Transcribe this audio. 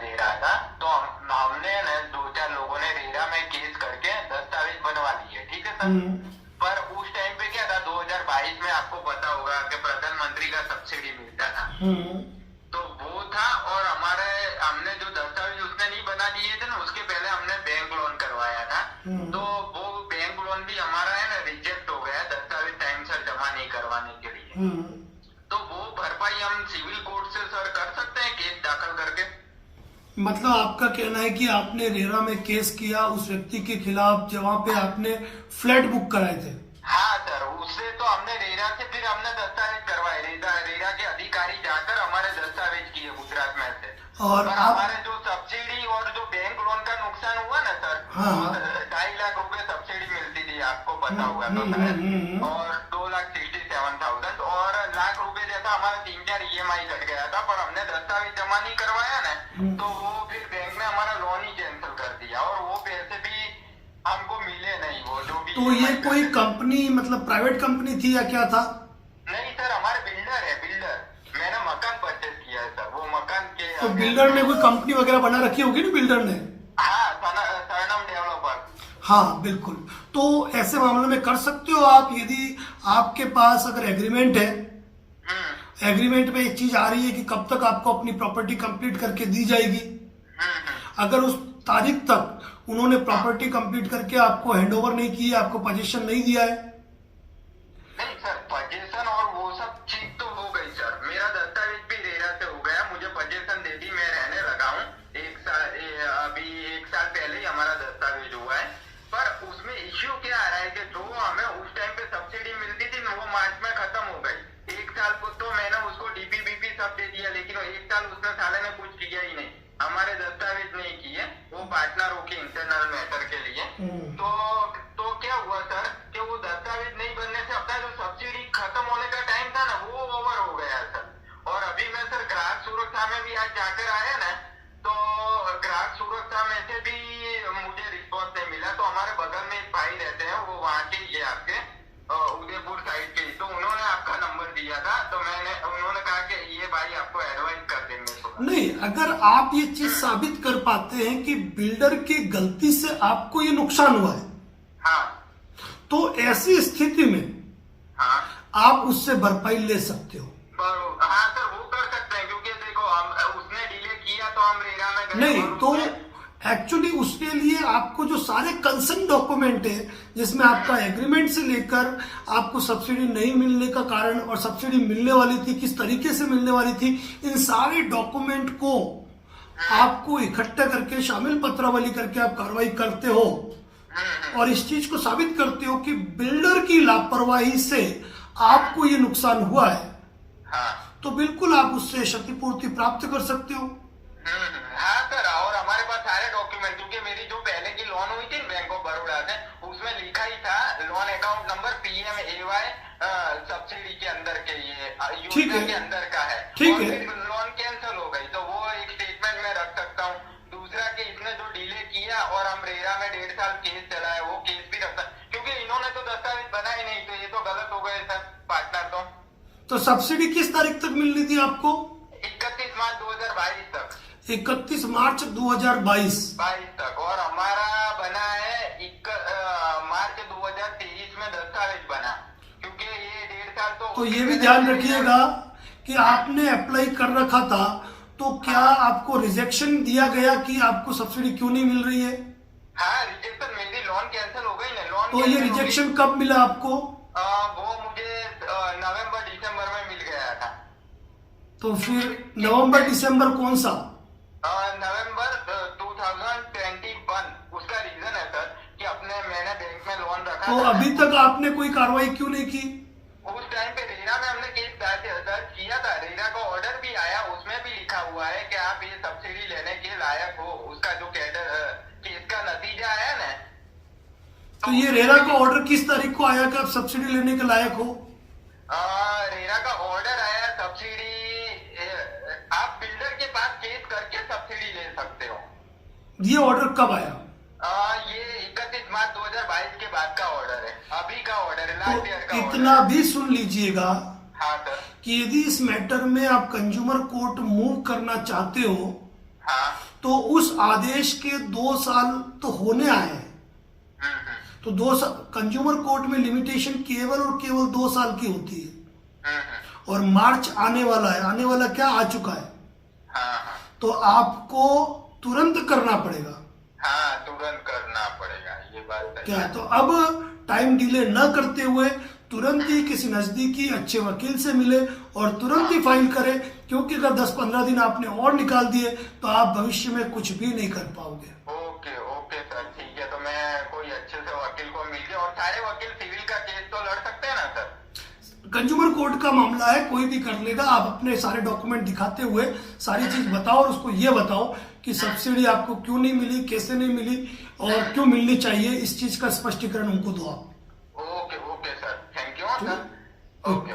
दे रहा था, तो हमने न 2-4 लोगों ने रेरा में केस करके दस्तावेज बनवा लिए, ठीक है सर। पर उस टाइम पे क्या था, 2022 में आपको पता होगा कि प्रधानमंत्री का सब्सिडी मिलता था, तो वो था। और हमने जो दस्तावेज उसने नहीं बना दिए थे ना, उसके पहले हमने बैंक लोन करवाया था, तो वो बैंक लोन भी हमारा है ना रिजेक्ट हो गया, दस्तावेज टाइम से जमा नहीं करवाने के लिए। तो वो भरपाई हम सिविल कोर्ट से सर कर सकते हैं, केस दाखिल करके। मतलब आपका कहना है कि आपने रेरा में केस किया उस व्यक्ति के खिलाफ जहाँ पे आपने फ्लैट बुक कराए थे? हाँ सर, उससे तो हमने रेरा से फिर हमने दस्तावेज करवाए, रेरा के अधिकारी जाकर हमारे दस्तावेज किए गुजरात में से। और हमारे जो सब्सिडी और जो बैंक लोन का नुकसान हुआ ना सर, हाँ। 2.5 लाख रुपए सब्सिडी मिलती थी, आपको पता होगा तो शायद, और 2,67,000 और लाख रुपए जैसा हमारा 3-4 EMI कट गया था, पर हमने दस्तावेज जमा नहीं करवाया ना, तो वो फिर बैंक ने हमारा लोन ही कैंसिल कर दिया, और वो पैसे भी हमको मिले नहीं, वो जो भी। तो ये कोई कंपनी मतलब प्राइवेट कंपनी थी या क्या था? नहीं सर, हमारे बिल्डर है, बिल्डर। मैंने मकान परचेज किया है सर, वो मकान के। तो बिल्डर ने कोई कंपनी वगैरह बना रखी होगी ना बिल्डर ने? हाँ, सरनम डेवलपर। हाँ बिल्कुल। तो ऐसे मामले में कर सकते हो आप, यदि आपके पास अगर एग्रीमेंट है, एग्रीमेंट में एक चीज आ रही है कि कब तक आपको अपनी प्रॉपर्टी कंप्लीट करके दी जाएगी। अगर उस तारीख तक उन्होंने प्रॉपर्टी कंप्लीट करके आपको हैंडओवर नहीं की, आपको पोजीशन नहीं दिया है। नहीं सर, पोजीशन और वो सब चीज तो हो गई सर, मेरा दस्तावेज भी रेरा से हो गया, मुझे पोजीशन दे दी, मैं रहने लगा हूँ। अभी 1 साल पहले ही हमारा दस्तावेज हुआ है, पर उसमें इश्यू क्या आ रहा है कि जो हमें उस टाइम पे सब्सिडी मिलती थी वो मार्च में खत्म हो गई। 1 साल को तो मैंने उसको DP-BP सब दे दिया, लेकिन 1 साल उसने साले ने कुछ किया ही नहीं, हमारे दस्तावेज नहीं किए, वो पार्टनरों के इंटरनल मैटर के लिए। तो क्या हुआ सर कि वो दस्तावेज नहीं बनने से अपना जो सब्सिडी खत्म होने का टाइम था ना, वो ओवर हो गया सर। और अभी मैं सर ग्राहक सुरक्षा में भी आज जाकर आया ना, तो ग्राहक सुरक्षा में से भी मुझे रिस्पॉन्स नहीं मिला। तो हमारे बगल में एक भाई रहते हैं, वो वहाँ के ही है, आपके उदयपुर साइड के, तो उन्होंने आपका नंबर दिया था, तो उन्होंने कहा कि ये भाई आपको एडवाइस कर देंगे थोड़ा। नहीं, अगर आप ये चीज साबित कर पाते हैं कि बिल्डर की गलती से आपको ये नुकसान हुआ है, हाँ, तो ऐसी स्थिति में हाँ, आप उससे भरपाई ले सकते हो। हाँ सर, वो कर सकते हैं, क्योंकि देखो हम उसने डिले किया तो हम रेरा में गए। नहीं तो एक्चुअली उसके लिए आपको जो सारे कंसर्न डॉक्यूमेंट है, जिसमें आपका एग्रीमेंट से लेकर आपको सब्सिडी नहीं मिलने का कारण और सब्सिडी मिलने वाली थी किस तरीके से मिलने वाली थी, इन सारे डॉक्यूमेंट को आपको इकट्ठा करके शामिल पत्रावली करके आप कार्रवाई करते हो और इस चीज को साबित करते हो कि बिल्डर की लापरवाही से आपको ये नुकसान हुआ है, तो बिल्कुल आप उससे क्षतिपूर्ति प्राप्त कर सकते हो। हाँ सर, और हमारे पास सारे डॉक्यूमेंट, क्योंकि मेरी जो पहले की लोन हुई थी बैंक ऑफ बड़ौदा से, उसमें लिखा ही था loan account number PMAY subsidy के अंदर के, ये योजना के अंदर का है। ठीक है, लोन कैंसिल हो गई, तो वो एक स्टेटमेंट में रख सकता हूँ। दूसरा कि इसने जो डिले किया और हम रेरा में 1.5 साल केस चलाया, वो केस भी रखता, क्योंकि इन्होंने तो दस्तावेज बनाए नहीं, तो ये तो गलत हो गए सर पार्टनर। तो सब्सिडी किस तारीख तक मिलनी थी आपको? 31 मार्च 2022 तक। 31 मार्च 2022 तक, और हमारा बना है मार्च 2023 में दस्तावेज बना, क्योंकि ये 1.5 साल तो ये भी ध्यान रखिएगा कि आपने अप्लाई कर रखा था, तो क्या आपको रिजेक्शन दिया गया कि आपको सब्सिडी क्यों नहीं मिल रही है? हाँ, रिजेक्शन, मेरी लोन कैंसिल हो गई ना, लोन। तो ये रिजेक्शन कब मिला आपको? वो मुझे नवंबर-दिसंबर में मिल गया था। तो फिर नवंबर-दिसंबर कौन सा? नवंबर 2021। उसका रीजन है सर कि मैंने बैंक में लोन रखा तो था। अभी तक आपने कोई कार्रवाई क्यों नहीं की? उस टाइम पे रेरा में हमने केस दर्ज किया था, रेरा का ऑर्डर भी आया, उसमें भी लिखा हुआ है कि आप ये सब्सिडी लेने के लायक हो। उसका जो केस का नतीजा आया ना, तो ये रेरा का ऑर्डर किस तारीख को आया कि आप सब्सिडी लेने के लायक हो? रेरा का ऑर्डर आया सब्सिडी, आप बिल्डर के पास केस करके सब्सिडी ले सकते हो। ये ऑर्डर कब आया? ये 31 मार्च 2022 के बाद का ऑर्डर है, अभी का ऑर्डर है, लास्ट ईयर का। इतना भी सुन लीजिएगा, हाँ सर, कि यदि इस मैटर में आप कंज्यूमर कोर्ट मूव करना चाहते हो हाँ। तो उस आदेश के 2 साल तो होने आए हैं। तो 2 साल कंज्यूमर कोर्ट में लिमिटेशन केवल और केवल 2 साल की होती है। और मार्च आने वाला है, आने वाला क्या आ चुका है। हाँ। तो आपको तुरंत करना पड़ेगा। हाँ, तुरंत करना पड़ेगा, ये बात सही क्या है। है, तो अब टाइम डिले न करते हुए तुरंत ही किसी नजदीकी अच्छे वकील से मिले और तुरंत ही फाइल करें, क्योंकि अगर 10-15 दिन आपने और निकाल दिए तो आप भविष्य में कुछ भी नहीं कर पाओगे। ओके ओके सर, ठीक है। तो मैं कोई अच्छे से वकील को मिलके, और सारे वकील सिविल का केस तो लड़ सकते हैं ना सर? कंज्यूमर कोर्ट का मामला है, कोई भी कर लेगा। आप अपने सारे डॉक्यूमेंट दिखाते हुए सारी चीज बताओ और उसको ये बताओ कि सब्सिडी आपको क्यों नहीं मिली, कैसे नहीं मिली और क्यों मिलनी चाहिए, इस चीज का स्पष्टीकरण उनको दो आप। Okay okay sir, thank you sir. Okay.